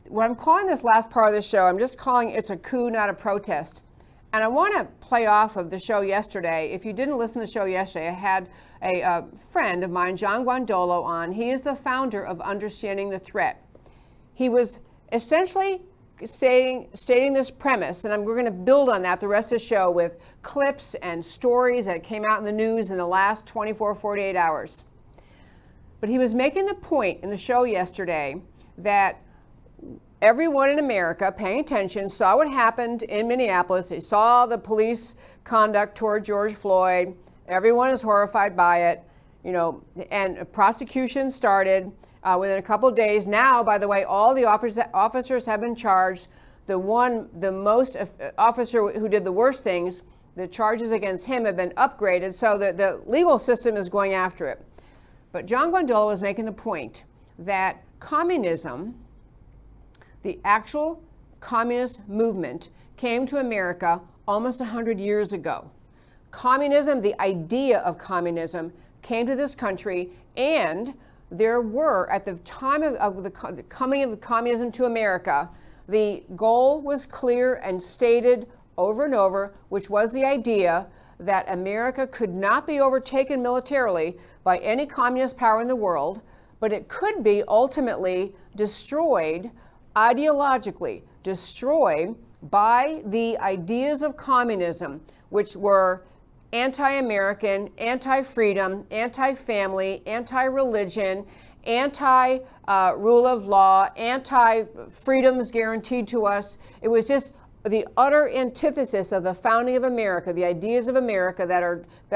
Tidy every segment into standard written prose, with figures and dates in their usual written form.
what I'm calling this last part of the show, I'm just calling it's a coup, not a protest. And I want to play off of the show yesterday. If you didn't listen to the show yesterday, I had a friend of mine, John Guandolo, on. He is the founder of Understanding the Threat. He was essentially stating this premise, and we're going to build on that the rest of the show with clips and stories that came out in the news in the last 24, 48 hours. But he was making the point in the show yesterday that everyone in America paying attention saw what happened in Minneapolis. They saw the police conduct toward George Floyd. Everyone is horrified by it, and a prosecution started within a couple of days. Now, by the way, all the officers have been charged. The most officer who did the worst things, the charges against him have been upgraded, so the legal system is going after it. But John Guandolo was making the point that communism, the actual communist movement, came to America almost 100 years ago. Communism, the idea of communism, came to this country, and there were, at the time of the coming of communism to America, the goal was clear and stated over and over, which was the idea that America could not be overtaken militarily by any communist power in the world, but it could be ultimately destroyed ideologically, destroyed by the ideas of communism, which were anti-American, anti-freedom, anti-family, anti-religion, anti-rule of law, anti-freedoms guaranteed to us. It was just the utter antithesis of the founding of America, the ideas of America that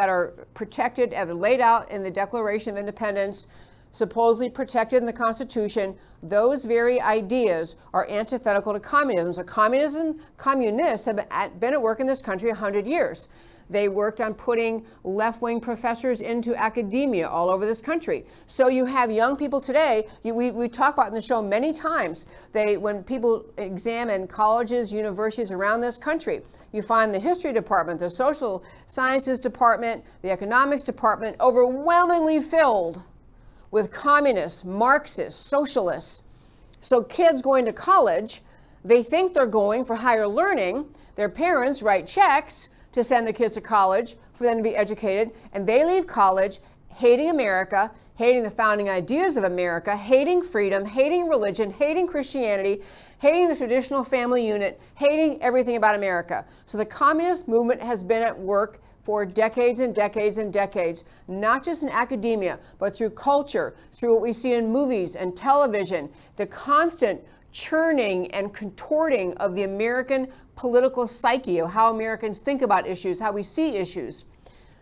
are protected and laid out in the Declaration of Independence, supposedly protected in the Constitution. Those very ideas are antithetical to communism. So communists have been at work in this country 100 years. They worked on putting left-wing professors into academia all over this country. So you have young people today, we talk about in the show many times, when people examine colleges, universities around this country, you find the history department, the social sciences department, the economics department overwhelmingly filled with communists, Marxists, socialists. So kids going to college, they think they're going for higher learning. Their parents write checks to send the kids to college for them to be educated, and they leave college hating America, hating the founding ideas of America, hating freedom, hating religion, hating Christianity, hating the traditional family unit, hating everything about America. So the communist movement has been at work for decades and decades and decades, not just in academia, but through culture, through what we see in movies and television, the constant churning and contorting of the American political psyche, of how Americans think about issues, how we see issues.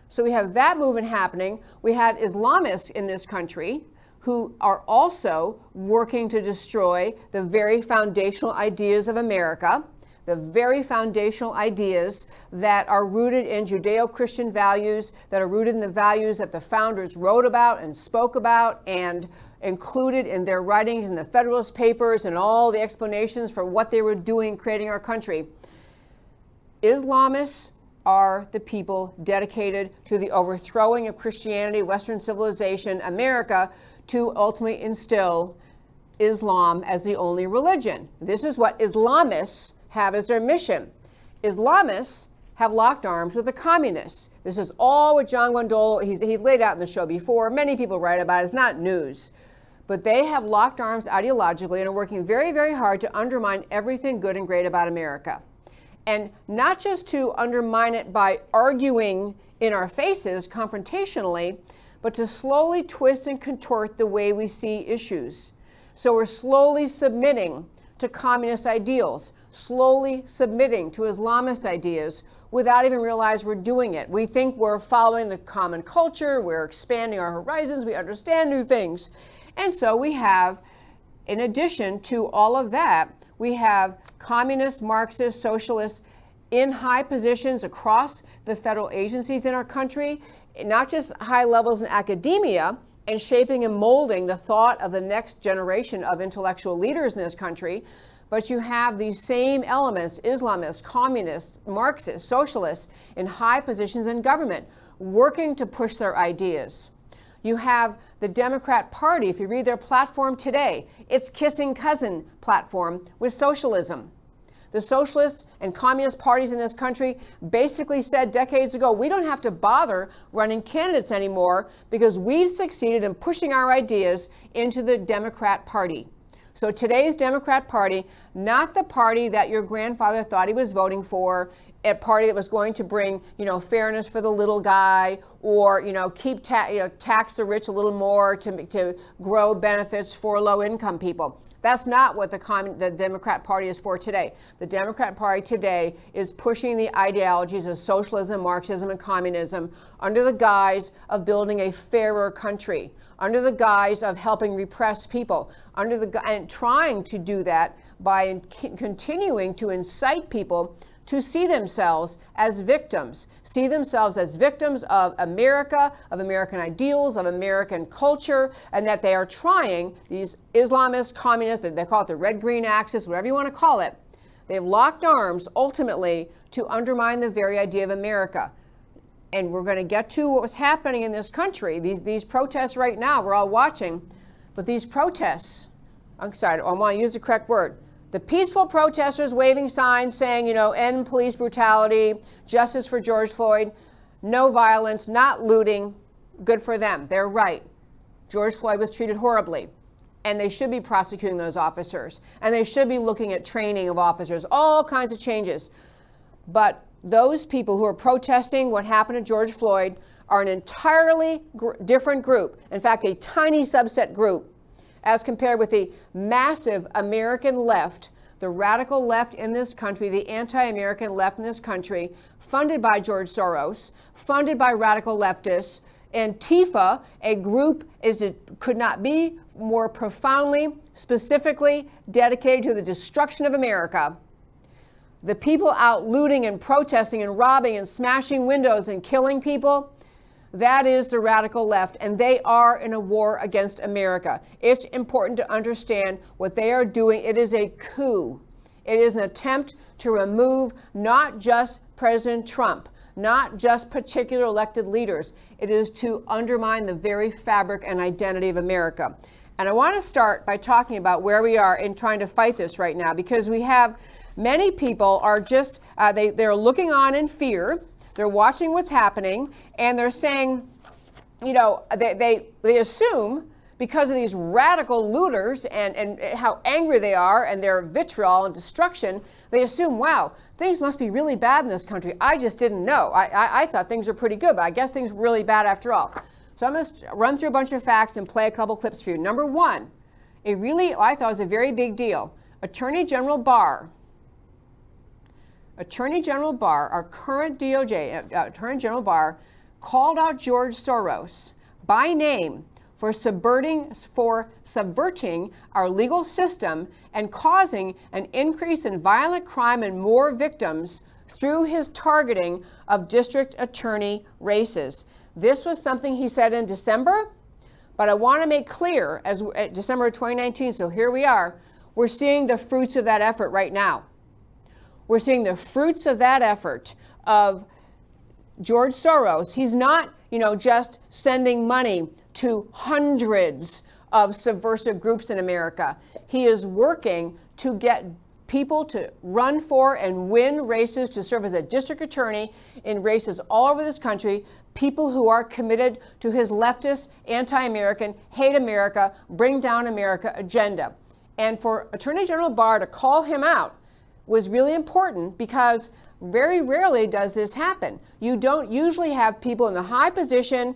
So we have that movement happening. We had Islamists in this country who are also working to destroy the very foundational ideas of America, the very foundational ideas that are rooted in Judeo-Christian values, that are rooted in the values that the founders wrote about and spoke about and included in their writings in the Federalist Papers and all the explanations for what they were doing creating our country. Islamists are the people dedicated to the overthrowing of Christianity, Western civilization, America, to ultimately instill Islam as the only religion. This is what Islamists have as their mission. Islamists have locked arms with the communists. This is all what John Guandolo, he's laid out in the show before. Many people write about it. It's not news. But they have locked arms ideologically and are working very, very hard to undermine everything good and great about America. And not just to undermine it by arguing in our faces confrontationally, but to slowly twist and contort the way we see issues. So we're slowly submitting to communist ideals, slowly submitting to Islamist ideas without even realize we're doing it. We think we're following the common culture, we're expanding our horizons, we understand new things. And so we have, in addition to all of that, we have communists, Marxists, socialists in high positions across the federal agencies in our country, not just high levels in academia and shaping and molding the thought of the next generation of intellectual leaders in this country, but you have these same elements, Islamists, communists, Marxists, socialists in high positions in government, working to push their ideas. You have the Democrat Party, if you read their platform today, it's kissing cousin platform with socialism. The socialist and communist parties in this country basically said decades ago, we don't have to bother running candidates anymore because we've succeeded in pushing our ideas into the Democrat Party. So today's Democrat Party, not the party that your grandfather thought he was voting for, a party that was going to bring, fairness for the little guy, or, keep tax the rich a little more to grow benefits for low-income people. That's not what the Democrat Party is for today. The Democrat Party today is pushing the ideologies of socialism, Marxism, and communism under the guise of building a fairer country, under the guise of helping repressed people, and trying to do that by continuing to incite people to see themselves as victims of America, of American ideals, of American culture, and that they are trying, these Islamist, communists, they call it the red-green axis, whatever you want to call it, they've locked arms ultimately to undermine the very idea of America. And we're going to get to what was happening in this country. These protests right now, we're all watching, but these protests, I'm sorry, I want to use the correct word. The peaceful protesters waving signs saying, end police brutality, justice for George Floyd, no violence, not looting, good for them. They're right. George Floyd was treated horribly, and they should be prosecuting those officers, and they should be looking at training of officers, all kinds of changes. But those people who are protesting what happened to George Floyd are an entirely different group, in fact, a tiny subset group, as compared with the massive American left, the radical left in this country, the anti-American left in this country, funded by George Soros, funded by radical leftists. Antifa, a group could not be more profoundly, specifically dedicated to the destruction of America. The people out looting and protesting and robbing and smashing windows and killing people, that is the radical left, and they are in a war against America. It's important to understand what they are doing. It is a coup. It is an attempt to remove not just President Trump, not just particular elected leaders. It is to undermine the very fabric and identity of America. And I want to start by talking about where we are in trying to fight this right now, because we have many people are just, they're looking on in fear. They're watching what's happening, and they're saying, they assume because of these radical looters and how angry they are and their vitriol and destruction, they assume, wow, things must be really bad in this country. I just didn't know. I thought things were pretty good, but I guess things were really bad after all. So I'm going to run through a bunch of facts and play a couple clips for you. Number one, I thought was a very big deal. Attorney General Barr, our current DOJ, Attorney General Barr, called out George Soros by name for subverting our legal system and causing an increase in violent crime and more victims through his targeting of district attorney races. This was something he said in December, but I want to make clear, as December of 2019, so here we are, we're seeing the fruits of that effort right now. We're seeing the fruits of that effort of George Soros. He's not, just sending money to hundreds of subversive groups in America. He is working to get people to run for and win races to serve as a district attorney in races all over this country, people who are committed to his leftist, anti-American, hate America, bring down America agenda. And for Attorney General Barr to call him out was really important, because very rarely does this happen. You don't usually have people in a high position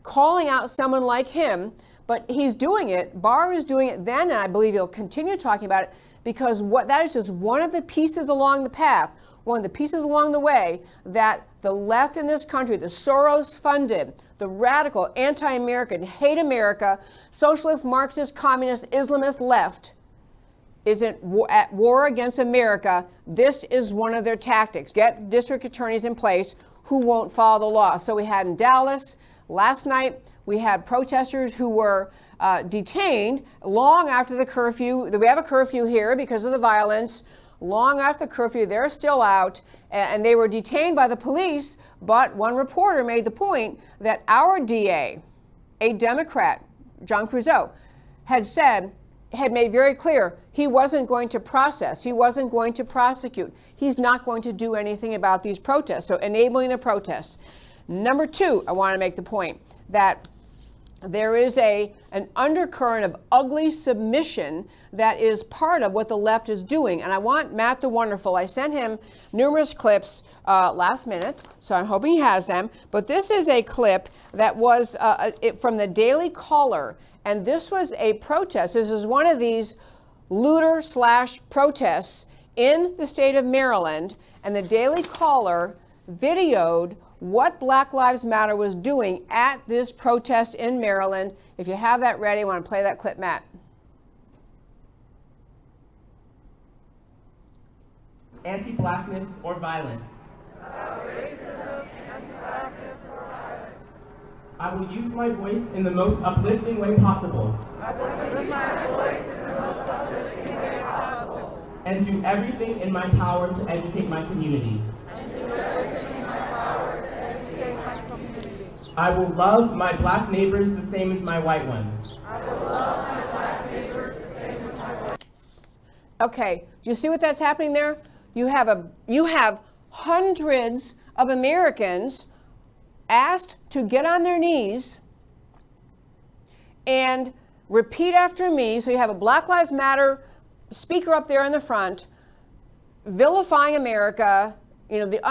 calling out someone like him, but he's doing it. Barr is doing it then, and I believe he'll continue talking about it, because that is just one of the pieces along the path, one of the pieces along the way that the left in this country, the Soros-funded, the radical, anti-American, hate America, socialist, Marxist, communist, Islamist left, is at war against America. This is one of their tactics. Get district attorneys in place who won't follow the law. So we had in Dallas last night, we had protesters who were detained long after the curfew. We have a curfew here because of the violence. Long after the curfew, they're still out, and they were detained by the police. But one reporter made the point that our DA, a Democrat, John Creusot, had made very clear he wasn't going to process, he wasn't going to prosecute, he's not going to do anything about these protests, so enabling the protests. Number two, I want to make the point that there is an undercurrent of ugly submission that is part of what the left is doing. And I want Matt the Wonderful, I sent him numerous clips last minute, so I'm hoping he has them. But this is a clip that was from the Daily Caller. And this was a protest. This is one of these looter/protests in the state of Maryland. And the Daily Caller videoed what Black Lives Matter was doing at this protest in Maryland. If you have that ready, I want to play that clip, Matt. Anti-blackness or violence. Racism, anti-blackness or violence. I will use my voice in the most uplifting way possible. I will use my voice in the most uplifting way possible. And do everything in my power to educate my community. I will love my black neighbors the same as my white ones. I will love my black neighbors the same as my white. Okay, do you see what that's happening there? You have hundreds of Americans asked to get on their knees and repeat after me. So you have a Black Lives Matter speaker up there in the front vilifying America. You know, the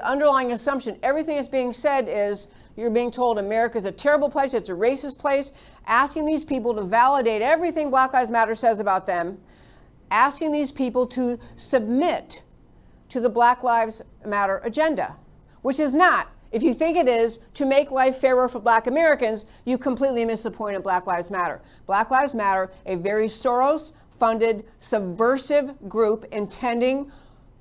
underlying assumption, everything that's being said is you're being told America is a terrible place, it's a racist place, asking these people to validate everything Black Lives Matter says about them, asking these people to submit to the Black Lives Matter agenda, which is not. If you think it is to make life fairer for Black Americans, you completely miss the point of Black Lives Matter. Black Lives Matter, a very Soros-funded, subversive group intending,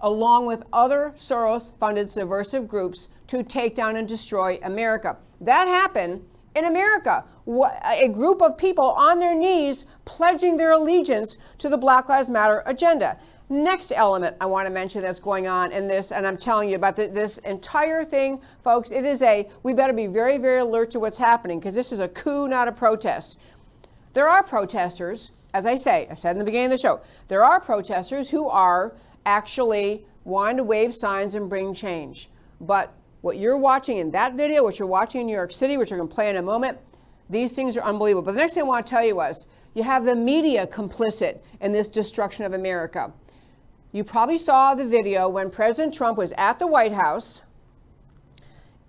along with other Soros-funded subversive groups, to take down and destroy America. That happened in America. A group of people on their knees pledging their allegiance to the Black Lives Matter agenda. Next element I want to mention that's going on in this, and I'm telling you about this entire thing, folks, we better be very, very alert to what's happening, because this is a coup, not a protest. There are protesters, as I said in the beginning of the show, there are protesters who are actually wanting to wave signs and bring change. But what you're watching in that video, what you're watching in New York City, which you're going to play in a moment, these things are unbelievable. But the next thing I want to tell you is, you have the media complicit in this destruction of America. You probably saw the video when President Trump was at the White House,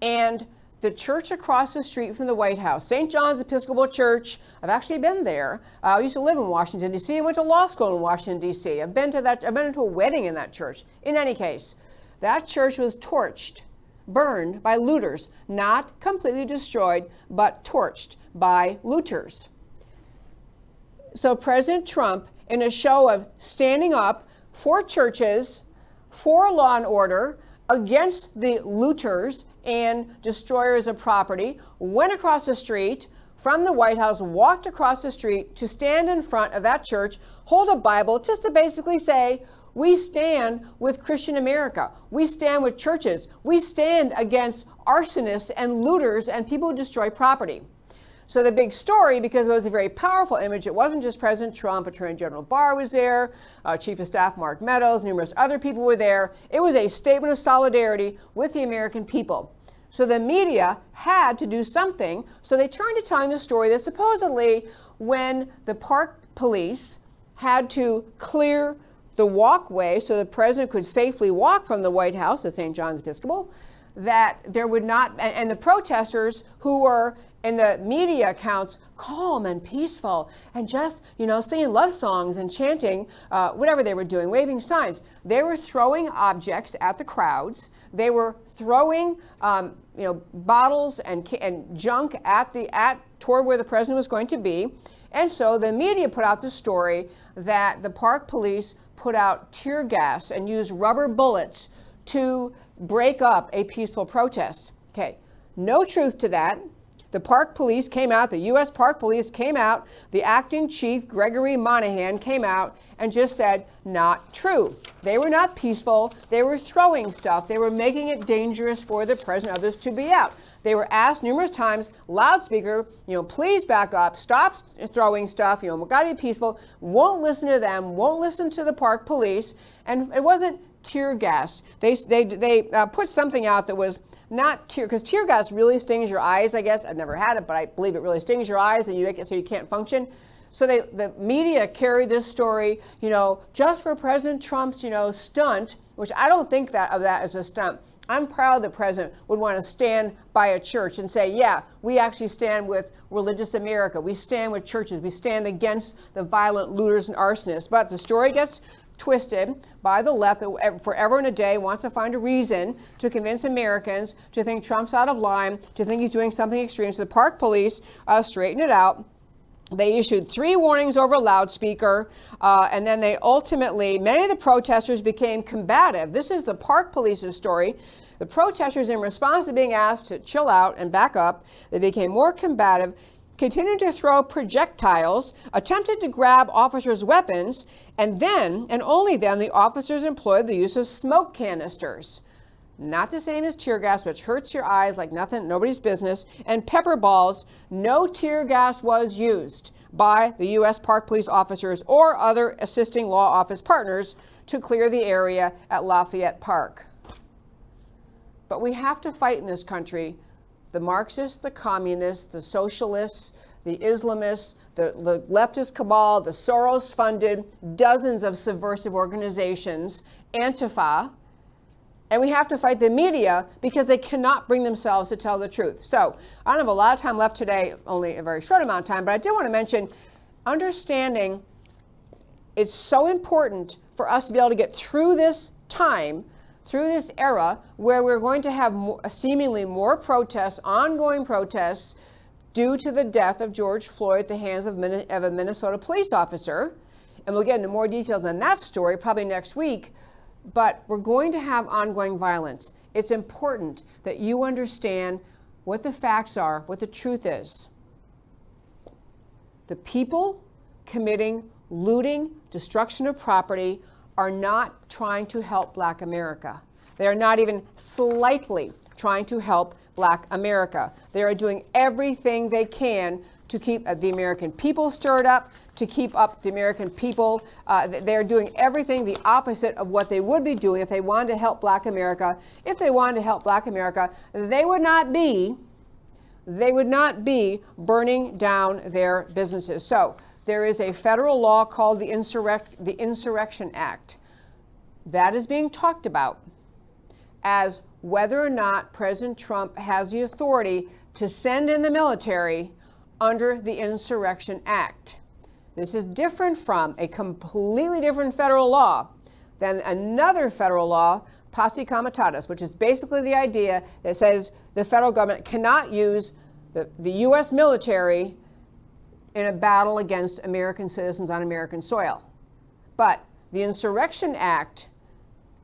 and the church across the street from the White House, St. John's Episcopal Church. I've actually been there. I used to live in Washington, D.C. I went to law school in Washington, D.C. I've been to a wedding in that church. In any case, that church was torched, burned by looters, not completely destroyed, but torched by looters. So President Trump, in a show of standing up for churches, for law and order, against the looters and destroyers of property, went across the street from the White House, walked across the street to stand in front of that church, hold a Bible, just to basically say, we stand with Christian America. We stand with churches. We stand against arsonists and looters and people who destroy property. So the big story, because it was a very powerful image, it wasn't just President Trump, Attorney General Barr was there, Chief of Staff Mark Meadows, numerous other people were there. It was a statement of solidarity with the American people. So the media had to do something, so they turned to telling the story that supposedly when the park police had to clear the walkway so the president could safely walk from the White House at St. John's Episcopal, that there would not, and the protesters who were in the media accounts calm and peaceful and just, singing love songs and chanting whatever they were doing, waving signs. They were throwing objects at the crowds. They were throwing, bottles and junk toward where the president was going to be. And so the media put out the story that the park police put out tear gas and used rubber bullets to break up a peaceful protest. Okay, no truth to that. The park police came out, the U.S. Park Police came out, the acting chief, Gregory Monahan, came out and just said, not true. They were not peaceful. They were throwing stuff. They were making it dangerous for the president and others to be out. They were asked numerous times, loudspeaker, please back up, stop throwing stuff, we gotta be peaceful. Won't listen to them, won't listen to the park police, and it wasn't tear gas. They put something out that was not tear, because tear gas really stings your eyes, I guess. I've never had it, but I believe it really stings your eyes and you make it so you can't function. So the media carried this story, just for President Trump's, stunt, which I don't think of that as a stunt. I'm proud the president would want to stand by a church and say, yeah, we actually stand with religious America. We stand with churches. We stand against the violent looters and arsonists. But the story gets twisted by the left that forever and a day wants to find a reason to convince Americans to think Trump's out of line, to think he's doing something extreme. So the park police straightened it out. They issued 3 warnings over loudspeaker, and then they ultimately, many of the protesters became combative. This is the park police's story. The protesters, in response to being asked to chill out and back up, they became more combative, continued to throw projectiles, attempted to grab officers' weapons, and then, and only then, the officers employed the use of smoke canisters. Not the same as tear gas, which hurts your eyes like nothing, nobody's business, and pepper balls. No tear gas was used by the U.S. Park Police officers or other assisting law office partners to clear the area at Lafayette Park. But we have to fight in this country the Marxists, the communists, the socialists, the Islamists, the leftist cabal, the Soros-funded dozens of subversive organizations, Antifa. And we have to fight the media because they cannot bring themselves to tell the truth. So I don't have a lot of time left today, only a very short amount of time, but I did want to mention understanding it's so important for us to be able to get through this time, through this era where we're going to have seemingly more protests, ongoing protests, due to the death of George Floyd at the hands of a Minnesota police officer. And we'll get into more details on that story probably next week. But we're going to have ongoing violence. It's important that you understand what the facts are, what the truth is. The people committing looting, destruction of property are not trying to help Black America. They are not even slightly trying to help Black America. They are doing everything they can to keep the American people stirred up, to keep up the American people. They're doing everything the opposite of what they would be doing if they wanted to help Black America. If they wanted to help Black America, they would not be burning down their businesses. So there is a federal law called the Insurrection Act. That is being talked about as whether or not President Trump has the authority to send in the military under the Insurrection Act. This is different from a completely different federal law than another federal law, posse comitatus, which is basically the idea that says the federal government cannot use the U.S. military in a battle against American citizens on American soil. But the Insurrection Act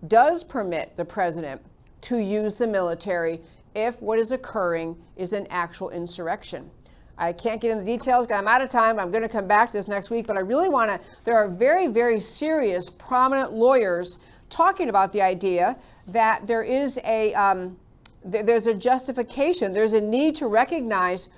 does permit the president to use the military if what is occurring is an actual insurrection. I can't get into the details because I'm out of time. I'm going to come back to this next week, but I really want to, there are very, very serious, prominent lawyers talking about the idea that there is there's a justification, there's a need to recognize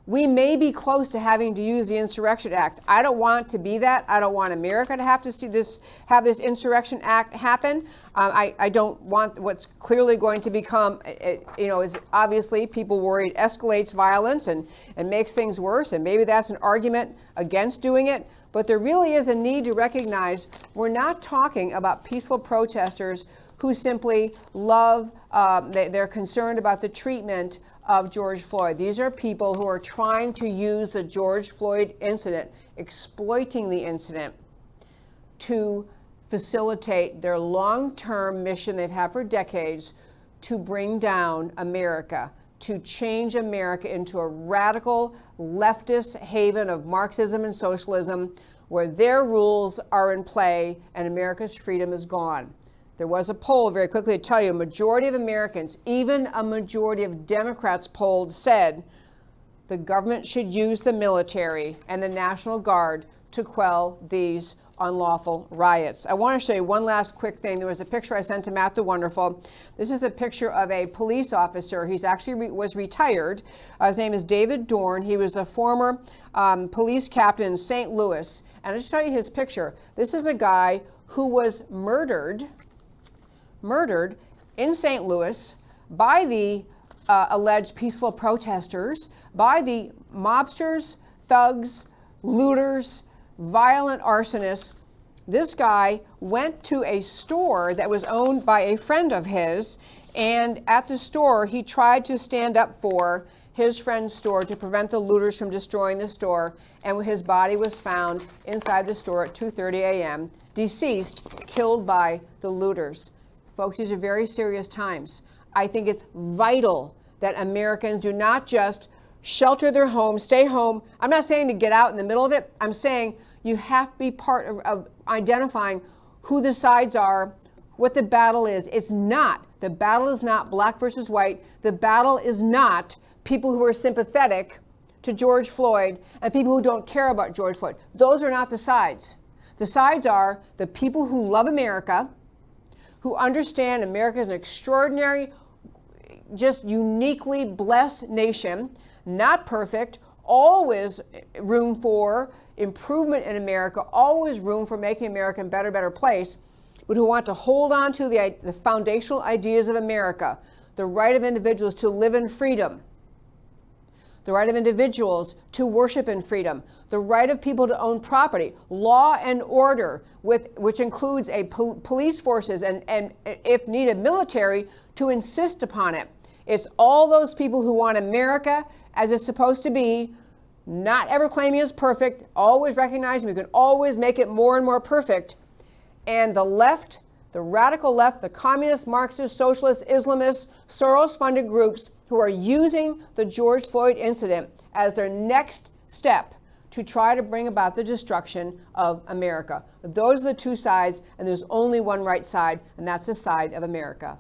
we may be close to having to use the Insurrection Act. I don't want to be that. I don't want America to have to have this Insurrection Act happen. I don't want what's clearly going to become, is obviously people worry it escalates violence and makes things worse. And maybe that's an argument against doing it. But there really is a need to recognize we're not talking about peaceful protesters who simply love, they're concerned about the treatment of George Floyd. These are people who are trying to use the George Floyd incident, exploiting the incident to facilitate their long-term mission they've had for decades to bring down America, to change America into a radical leftist haven of Marxism and socialism where their rules are in play and America's freedom is gone. There was a poll, very quickly to tell you, a majority of Americans, even a majority of Democrats polled, said the government should use the military and the National Guard to quell these unlawful riots. I want to show you one last quick thing. There was a picture I sent to Matt the Wonderful. This is a picture of a police officer. He's actually was retired. His name is David Dorn. He was a former police captain in St. Louis. And I'll just show you his picture. This is a guy who was murdered in St. Louis by the alleged peaceful protesters, by the mobsters, thugs, looters, violent arsonists. This guy went to a store that was owned by a friend of his, and at the store he tried to stand up for his friend's store to prevent the looters from destroying the store, and his body was found inside the store at 2:30 a.m., deceased, killed by the looters. Folks, these are very serious times. I think it's vital that Americans do not just shelter their homes, stay home. I'm not saying to get out in the middle of it. I'm saying you have to be part of identifying who the sides are, what the battle is. The battle is not black versus white. The battle is not people who are sympathetic to George Floyd and people who don't care about George Floyd. Those are not the sides. The sides are the people who love America, who understand America is an extraordinary, just uniquely blessed nation, not perfect, always room for improvement in America, always room for making America a better place, but who want to hold on to the foundational ideas of America, the right of individuals to live in freedom, the right of individuals to worship in freedom, the right of people to own property, law and order, which includes police forces and, if needed, military to insist upon it. It's all those people who want America as it's supposed to be, not ever claiming it's perfect, always recognizing we can always make it more and more perfect. And the left, the radical left, the communist, Marxist, socialist, Islamists, Soros-funded groups who are using the George Floyd incident as their next step to try to bring about the destruction of America. Those are the two sides, and there's only one right side, and that's the side of America.